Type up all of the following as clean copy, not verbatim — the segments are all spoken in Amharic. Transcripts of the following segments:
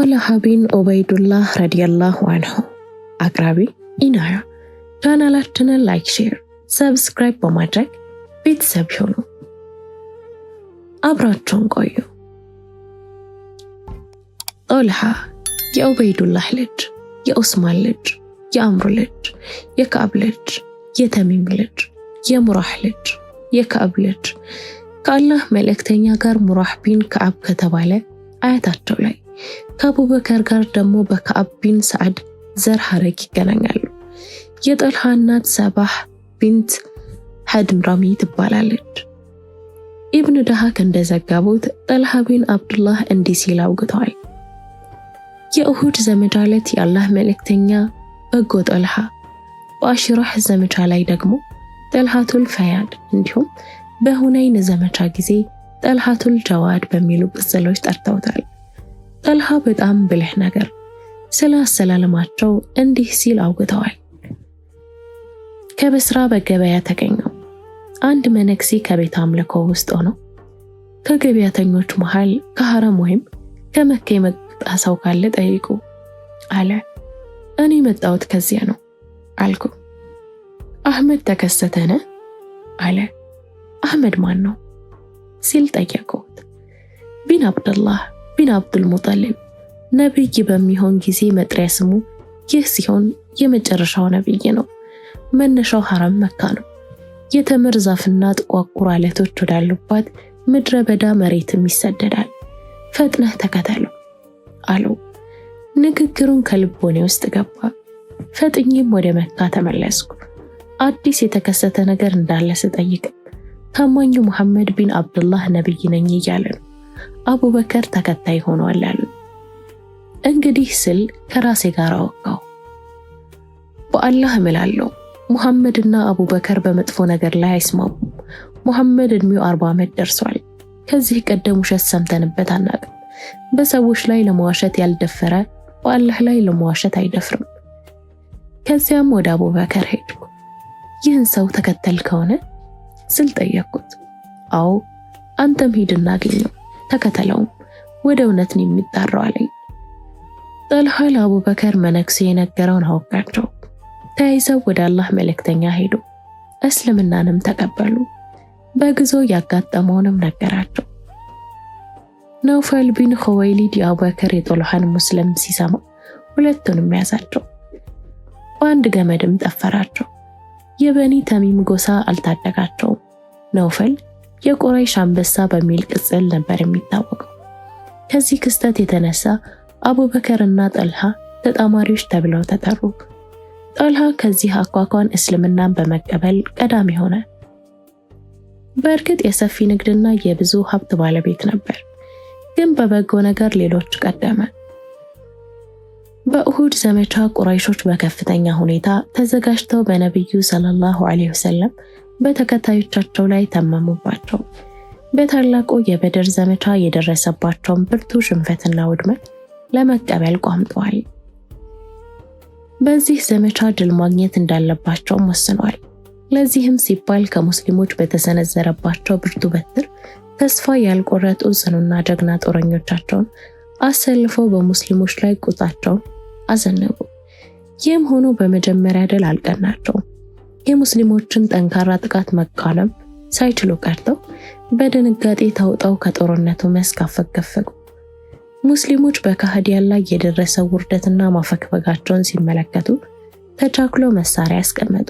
طلحة بن عبيد الله رضي الله عنه አቅራቢ ኢናያ። ቻናላችንን ላይክ፣ ሼር፣ ሰብስክራይብ በማድረግ ቤተሰብ ይሁኑ። አብራችሁን ቆዩ። ጦልሃ የዑበይዱላህ ልጅ፣ የዑስማን ልጅ፣ የአምሩ ልጅ፣ የከዓብ ልጅ፣ የተሚም ልጅ፣ የሙራህ ልጅ፣ የከዓብ ልጅ ከአላህ መልእክተኛ ጋር ሙራህ ቢን ከዓብ ከተባለ አያታቸው ላይ ከአቡበከር ጋር ደግሞ በከዓብ ቢን ሰዓድ ዘር ሐረግ ይገናኛሉ። የጦልሃ እናት ሰባህ ቢንት ሐድምራሚ ትባላለች። ኢብኑ ደሃክ እንደዘገቡት ጦልሃ ቢን አብዱላህ እንዲህ ሲል አውግተዋል። የኡሁድ ዘመቻ ዕለት የአላህ መልእክተኛ በጎ ጦልሃ፣ በአሽራህ ዘመቻ ላይ ደግሞ ጦልሃቱል ፈያድ እንዲሁም በሁነይን ዘመቻ ጊዜ ጦልሃቱል ጀዋድ በሚሉ ቅጽሎች ጠርተውታል። ጦልሃ በጣም ብልህ ነገር ስለ አሰላለማቸው እንዲህ ሲል አውግተዋል። ከበስራ በገበያ ተገኘው። አንድ መነኩሴ ከቤት አምልኮ ውስጥ ሆኖ ከገበያተኞች መሃል ከሐረም ወይም ከመካ የመጣ ሰው ካለ ጠይቁ አለ። እኔ መጣሁት ከዚያ ነው አልኩ። አህመድ ተከሰተነ አለ። አህመድ ማን ነው ሲል ጠየቁት። ቢን አብዱላህ ቢን አብዱል ሙጠሊብ ነብይ በሚሆን ጊዜ መጥሪያ ስሙ ይህ ሲሆን የመጨረሻው ነብይ ነው። መነሻው ሐረም መካ ነው። የተምር ዛፍና ጥቋቁር አለቶች ወዳሉባት ምድረ በዳ መሬትም ይሰደዳል። ፈጥነህ ተከተለው አለው። ንግግሩን ከልቦኔ ውስጥ ገባ። ፈጥኜም ወደ መካ ተመለስኩ። አዲስ የተከሰተ ነገር እንዳለ ስጠይቅ ታማኙ ሙሐመድ ቢን አብዱላህ ነብይ ነኝ እያለ ነው። አቡበከር ተከታይ ሆኗል አሉ። እንግዲህ ስል ከራሴ ጋር አወቃው። በአላህ እምላለሁ ሙሐመድና አቡበከር በመጥፎ ነገር ላይ አይስማሙም። ሙሐመድ እድሜው 40 ዓመት ደርሷል። ከዚህ ቀደም ውሸት ሰምተንበት አናውቅም። በሰዎች ላይ ለመዋሸት ያልደፈረ በአላህ ላይ ለመዋሸት አይደፍርም። ከዚያም ወደ አቡበከር ሄድኩ። ይህን ሰው ተከተል ከሆነ ስል ጠየቅኩት። አዎ አንተም ሂድና አግኘው ተከተለውም፣ ወደ እውነት ነው የሚጣራው አለኝ። ጦልሃ ለአቡበከር መነኩሴ የነገረውን አወቃቸው። ተያይዘው ወደ አላህ መልእክተኛ ሄዱ። እስልምናንም ተቀበሉ። በጊዜው ያጋጠመውንም ነገራቸው። ነውፈል ቢን ኹወይሊድ የአቡበከር የጦልሃን ሙስሊም ሲሰማ ሁለቱንም ያዛቸው፣ በአንድ ገመድም ጠፈራቸው። የበኒ ተሚም ጎሳ አልታደጋቸውም። ነውፈል የቁረይሽ አንበሳ በሚል ቅጽል ነበር የሚታወቀው። ከዚህ ክስተት የተነሳ አቡበከር እና ጦልሃ ተጣማሪዎች ተብለው ተጠሩ። ጦልሃ ከዚህ አኳኋን እስልምናን በመቀበል ቀዳሚ ሆነ። በእርግጥ የሰፊ ንግድና የብዙ ሀብት ባለቤት ነበር፣ ግን በበጎ ነገር ሌሎች ቀደመ። በኡሁድ ዘመቻ ቁረይሾች በከፍተኛ ሁኔታ ተዘጋጅተው በነብዩ ሰለላሁ ዐለይሂ ወሰለም በተከታዮቻቸው ላይ ተመሙባቸው። በታላቁ የበድር ዘመቻ የደረሰባቸውን ብርቱ ሽንፈትና ውድመት ለመቀበል ቋምጠዋል። በዚህ ዘመቻ ድል ማግኘት እንዳለባቸውም ወስነዋል። ለዚህም ሲባል ከሙስሊሞች በተሰነዘረባቸው ብርቱ በትር ተስፋ ያልቆረጡ ጽኑና ጀግና ጦረኞቻቸውን አሰልፈው በሙስሊሞች ላይ ቁጣቸውን አዘነቡ። ይህም ሆኖ በመጀመሪያ ድል አልቀናቸውም። የሙስሊሞችን ጠንካራ ጥቃት መቃወም ሳይችሉ ቀርተው በድንጋጤ ተውጠው ከጦርነቱ መስክ አፈገፈጉ። ሙስሊሞች በካህዲያን ላይ የደረሰው ውርደትና ማፈግፈጋቸውን ሲመለከቱ ተቻክሎ መሳሪያ ያስቀመጡ።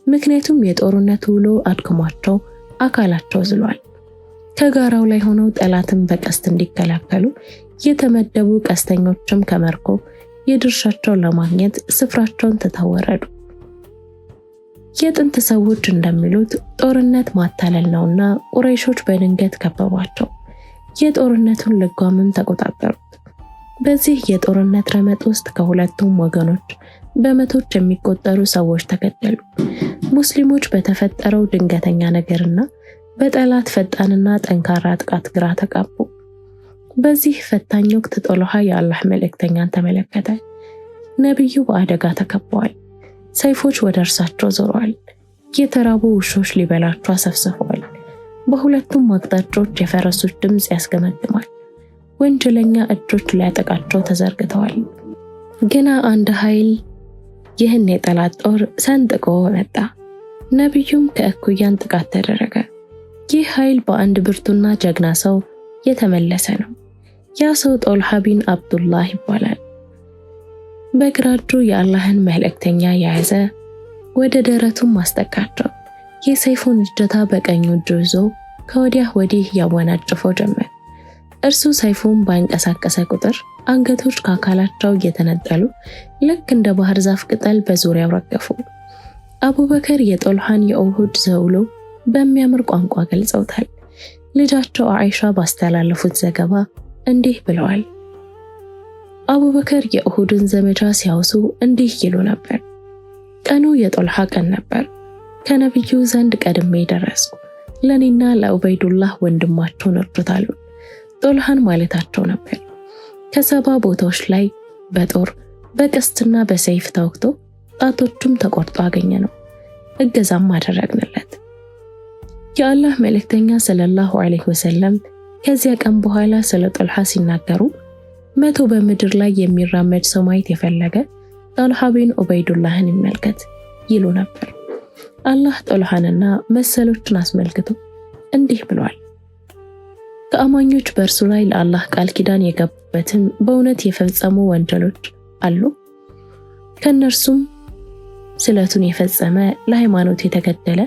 ምክንያቱም የጦርነቱ ውሎ አድክሟቸው አካላቸው ዝሏል። ከጋራው ላይ ሆነው ጠላትን በቀስት እንዲከላከሉ የተመደቡ ቀስተኞችም ከመርኮ የድርሻቸውን ለማግኘት ስፍራቸውን ተተወረዱ። የጥንት ሰዎች እንደሚሉት ጦርነት ማታለል ነውና ቁረይሾች በድንገት ከበቧቸው። የጦርነቱን ልጓምን ተቆጣጠሩት። በዚህ የጦርነት ረመጥ ውስጥ ከሁለቱም ወገኖች በመቶች የሚቆጠሩ ሰዎች ተገደሉ። ሙስሊሞች በተፈጠረው ድንገተኛ ነገርና በጠላት ፈጣንና ጠንካራ ጥቃት ግራ ተጋቡ። በዚህ ፈታኝ ወቅት ጦልሃ የአላህ መልእክተኛን ተመለከተ። ነብዩ በአደጋ ተከበዋል። ሰይፎች ወደ እርሳቸው ዞረዋል። የተራቡ ውሾች ሊበላቸው አሰፍስፈዋል። በሁለቱም አቅጣጫዎች የፈረሶች ድምጽ ያስገመግማል። ወንጀለኛ እጆች ሊያጠቃቸው ተዘርግተዋል። ግና አንድ ኃይል ይህን የጠላት ጦር ሰንጥቆ መጣ። ነብዩም ከእኩያን ጥቃት ተደረገ። ይህ ኃይል በአንድ ብርቱና ጀግና ሰው የተመለሰ ነው። ያ ሰው ጦልሃ ቢን አብዱላህ ይባላል። በግራ እጁ የአላህን መልእክተኛ የያዘ ወደ ደረቱም ማስጠጋቸው። የሰይፉን እጀታ በቀኝ እጁ ይዞ ከወዲያ ወዲህ ያወናጭፈው ጀመር። እርሱ ሰይፉን ባንቀሳቀሰ ቁጥር አንገቶች ከአካላቸው እየተነጠሉ ልክ እንደ ባህር ዛፍ ቅጠል በዙሪያው ረገፉ። አቡበከር የጦልሃን የኡሁድ ዘውሎ በሚያምር ቋንቋ ገልጸውታል። ልጃቸው አይሻ ባስተላለፉት ዘገባ እንዲህ ብለዋል። አቡበከር የኡሁድን ዘመቻ ሲያወሱ እንዲህ ይሉ ነበር። ቀኑ የጦልሃ ቀን ነበር። ከነብዩ ዘንድ ቀድሜ ደረስኩ። ለኔና ለኡበይዱላህ ወንድማቸውን እርዱታሉ። ጦልሃን ማለታቸው ነበር። ከሰባ ቦታዎች ላይ በጦር በቀስትና በሰይፍ ተወግቶ ጣቶቹም ተቆርጦ አገኘ ነው። እገዛም አደረግንለት። የአላህ መልእክተኛ ሰለላሁ ዐለይሂ ወሰለም ከዚያ ቀን በኋላ ስለ ጦልሃ ሲናገሩ 100 በምድር ላይ የሚራመድ ሰው ማየት የፈለገ ጦልሃ ቢን ኡበይዱላህን ይመልከት ይሉ ነበር። አላህ ጦልሃንና መሰሎችን አስመልክቶ እንዲህ ብሏል። ከአማኞች በእርሱ ላይ ለአላህ ቃል ኪዳን የገቡበትን በእውነት የፈጸሙ ወንጀሎች አሉ። ከነርሱም ስለቱን የፈጸመ ለሃይማኖት የተገደለ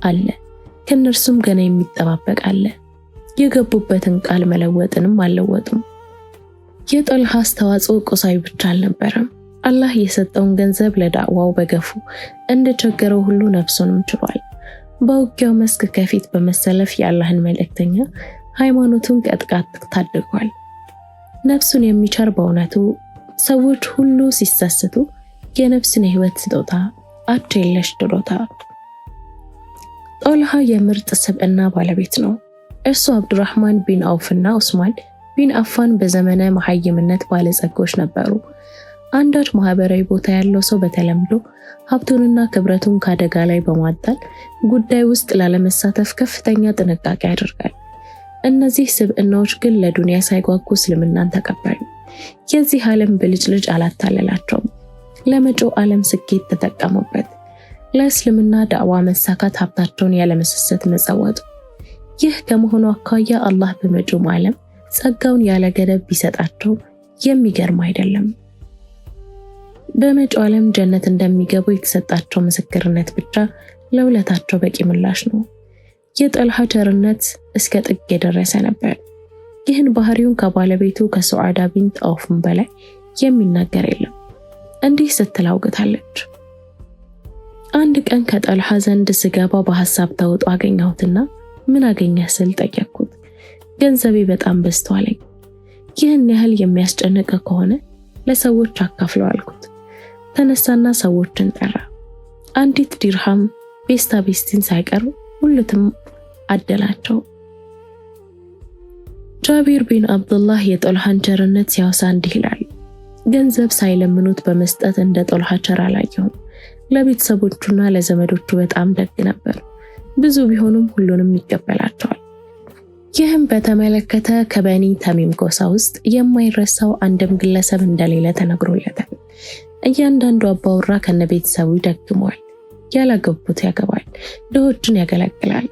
አለ። ከነርሱም ገና የሚጠባበቅ አለ። የገቡበትን ቃል መለወጥንም አልለወጡም። የጦልሃ አስተዋጽኦ ቁሳዊ ብቻ አልነበረም። አላህ የሰጠውን ገንዘብ ለዳዕዋው በገፉ እንደቸገረው ሁሉ ነፍሱንም ችሏል። በውጊያው መስክ ከፊት በመሰለፍ የአላህን መልእክተኛ ሃይማኖቱን ከጥቃት ታድጓል። ነፍሱን የሚቸር በእውነቱ ሰዎች ሁሉ ሲሰስቱ የነፍስን የህይወት ስጦታ አቻ የለሽ ችሎታ። ጦልሃ የምርጥ ስብዕና ባለቤት ነው። እርሱ አብዱራህማን ቢን አውፍና ዑስማን ቢን አፋን በዘመነ መሐይምነት ባለጸጎች ነበሩ። አንዳች ማህበራዊ ቦታ ያለው ሰው በተለምዶ ሀብቱንና ክብረቱን ከአደጋ ላይ በማጣል ጉዳይ ውስጥ ላለመሳተፍ ከፍተኛ ጥንቃቄ ያደርጋል። እነዚህ ስብዕናዎች ግን ለዱንያ ሳይጓጉ እስልምናን ተቀበሉ። የዚህ ዓለም ብልጭልጭ አላታለላቸውም። ለመጪው ዓለም ስኬት ተጠቀሙበት። ለእስልምና ዳዕዋ መሳካት ሀብታቸውን ያለመሰሰት መጸወቱ። ይህ ከመሆኑ አኳያ አላህ በመጪው ዓለም ጸጋውን ያለ ገደብ ቢሰጣቸው የሚገርም አይደለም። በመጪው ዓለም ጀነት እንደሚገቡ የተሰጣቸው ምስክርነት ብቻ ለውለታቸው በቂ ምላሽ ነው። የጦልሃ ቸርነት እስከ ጥግ የደረሰ ነበር። ይህን ባህሪውን ከባለቤቱ ከሱዓዳ ቢንት አውፍም በላይ የሚናገር የለም። እንዲህ ስትል አውግታለች። አንድ ቀን ከጦልሃ ዘንድ ስገባ በሐሳብ ተውጦ አገኘሁትና ምን አገኘህ ስል ጠየቅኩት። ገንዘቤ በጣም በዝቷል። ይህን ያህል የሚያስጨንቅ ከሆነ ለሰዎች አካፍለው አልኩት። ተነሳና ሰዎችን ጠራ። አንዲት ዲርሃም ቤስታ ቤስቲን ሳይቀር ሁሉንም አደላቸው። ጃቢር ቢን አብዱላህ የጦልሃን ቸርነት ሲያወሳ እንዲህ ይላል። ገንዘብ ሳይለምኑት በመስጠት እንደ ጦልሃ ቸር አላየሁም። ለቤተሰቦቹና ለዘመዶቹ በጣም ደግ ነበር። ብዙ ቢሆኑም ሁሉንም ይቀበላቸዋል። ይህም በተመለከተ ከበኒ ተሚም ጎሳ ውስጥ የማይረሳው አንድም ግለሰብ እንደሌለ ተነግሮለታል። እያንዳንዱ አባወራ ከነቤተሰቡ ይደግመዋል። ያላገቡት ያገባል፣ ድሆችን ያገለግላል፣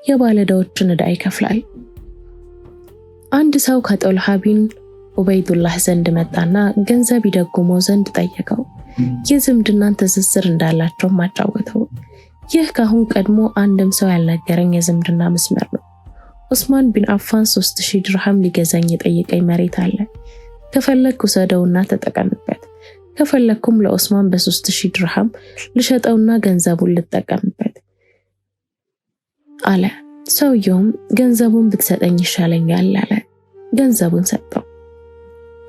የባለዕዳዎችን ዕዳ ይከፍላል። አንድ ሰው ከጦልሃ ቢን ኡበይዱላህ ዘንድ መጣና ገንዘብ ይደጉመው ዘንድ ጠየቀው። የዝምድናን ትስስር እንዳላቸው ማጫወተው። ይህ ካሁን ቀድሞ አንድም ሰው ያልነገረኝ የዝምድና መስመር ነው። ዑስማን ቢን አፋን 3000 ድርሃም ሊገዛኝ የጠየቀኝ መሬት አለ። ከፈለክ ውሰደውና ተጠቀምበት፣ ከፈለኩም ለዑስማን በ3000 ድርሃም ልሸጠውና ገንዘቡን ልጠቀምበት አለ። ሰውየውም ገንዘቡን ብትሰጠኝ ይሻለኛል አለ። ገንዘቡን ሰጠው።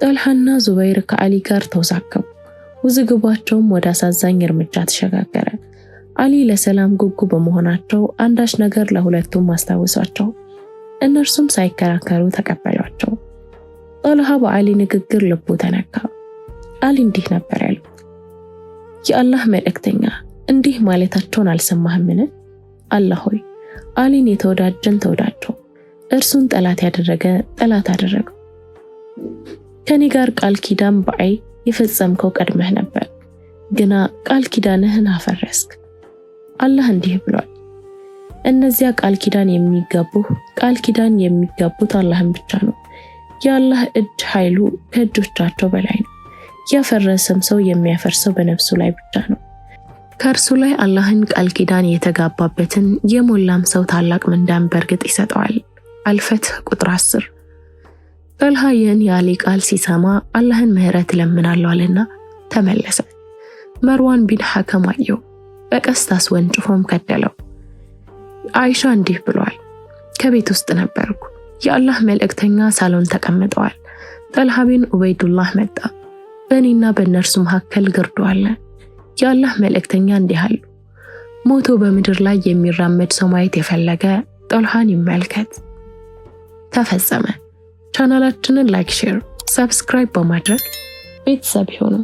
ጦልሃና ዙበይር ከአሊ ጋር ተወሳከቡ። ውዝግባቸውም ወደ አሳዛኝ እርምጃ ተሸጋገረ። አሊ ለሰላም ጉጉ በመሆናቸው አንዳች ነገር ለሁለቱም አስታወሷቸው። እነርሱም ሳይከራከሩ ተቀበሏቸው። ጦልሃ በአሊ ንግግር ልቡ ተነካ። አሊ እንዲህ ነበር ያሉት። የአላህ መልእክተኛ እንዲህ ማለታቸውን አልሰማህምን? አላህ ሆይ አሊን የተወዳጀን ተወዳጀው፣ እርሱን ጠላት ያደረገ ጠላት አደረገው። ከኔ ጋር ቃል ኪዳን በአይ የፈጸምከው ቀድመህ ነበር፣ ግና ቃል ኪዳንህን አፈረስክ። አላህ እንዲህ ብሏል፣ እነዚያ ቃል ኪዳን የሚገቡት አላህን ብቻ ነው። የአላህ እጅ ኃይሉ ከእጆቻቸው በላይ ነው። ያፈረሰም ሰው የሚያፈርሰው በነፍሱ ላይ ብቻ ነው። ከእርሱ ላይ አላህን ቃል ኪዳን የተጋባበትን የሞላም ሰው ታላቅ ምንዳን በርግጥ ይሰጠዋል። አልፈትህ ቁጥር 10። ጠልሃ ይህን የአሊ ቃል ሲሰማ አላህን ምህረት ለምናለሁ አለና ተመለሰ። መርዋን ቢን ሐከም አየው፣ በቀስት አስወንጭፎም ገደለው። አይሻ እንዲህ ብሏል፣ ከቤት ውስጥ ነበርኩ፣ የአላህ መልእክተኛ ሳሎን ተቀምጠዋል። ጠልሃ ቢን ኡበይዱላህ መጣ፣ በእኔና በእነርሱ መካከል ግርዶ አለ። የአላህ መልእክተኛ እንዲህ አሉ፣ ሞቶ በምድር ላይ የሚራመድ ሰው ማየት የፈለገ ጠልሃን ይመልከት። ተፈጸመ። ቻናላችንን ላይክ፣ ሼር፣ ሰብስክራይብ በማድረግ ቤተሰብ ይሁኑ።